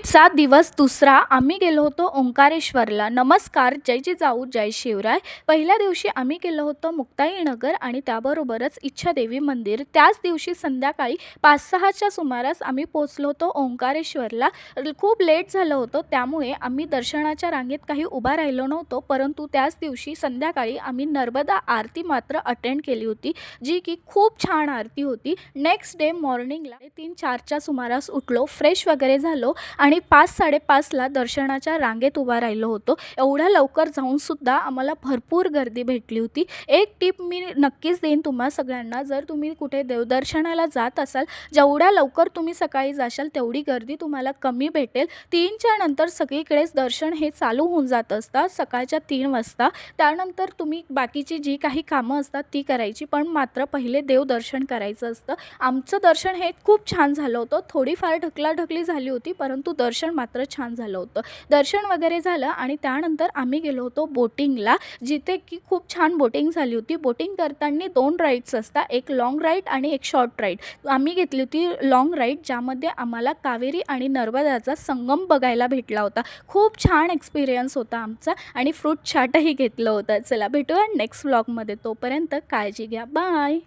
ट्रिपचा दिवस दुसरा आम्ही गेलो होतो ओंकारेश्वरला. नमस्कार, जय जिजाऊ, जय शिवराय. पहिल्या दिवशी आम्ही गेलो होतो मुक्ताईनगर आणि त्याबरोबरच इच्छादेवी मंदिर. त्याच दिवशी संध्याकाळी 5-6च्या सुमारास आम्ही पोचलो होतो ओंकारेश्वरला. खूप लेट झालं होतं, त्यामुळे आम्ही दर्शनाच्या रांगेत काही उभा राहिलो नव्हतो. परंतु त्याच दिवशी संध्याकाळी आम्ही नर्मदा आरती मात्र अटेंड केली होती, जी की खूप छान आरती होती. नेक्स्ट डे मॉर्निंगला 3-4च्या सुमारास उठलो, फ्रेश वगैरे झालो आणि 5-5:30ला दर्शनाच्या रांगेत उभा राहिलो होतो. एवढ्या लवकर जाऊनसुद्धा आम्हाला भरपूर गर्दी भेटली होती. एक टिप मी नक्कीच देईन तुम्हा सगळ्यांना, जर तुम्ही कुठे देवदर्शनाला जात असाल, जेवढ्या लवकर तुम्ही सकाळी जाशाल तेवढी गर्दी तुम्हाला कमी भेटेल. 3च्या नंतर सगळीकडेच दर्शन हे चालू होऊन जात असतात सकाळच्या 3 वाजता. त्यानंतर तुम्ही बाकीची जी काही कामं असतात ती करायची, पण मात्र पहिले देवदर्शन करायचं असतं. आमचं दर्शन हे खूप छान झालं होतं. थोडीफार ढकलाढकली झाली होती, परंतु दर्शन मात्र छान झालं होतं. दर्शन वगैरे झालं आणि त्यानंतर आम्ही गेलो होतो बोटिंगला, जिथे की खूप छान बोटिंग झाली होती. बोटिंग करताना 2 राईड्स असतात, एक लाँग राईड आणि एक शॉर्ट राईड. आम्ही घेतली होती लाँग राईड, ज्यामध्ये आम्हाला कावेरी आणि नर्मदाचा संगम बघायला भेटला होता. खूप छान एक्सपिरियन्स होता आमचा आणि फ्रूट चाटही घेतलं होतं. चला भेटूया नेक्स्ट व्लॉगमध्ये. तोपर्यंत काळजी घ्या. बाय.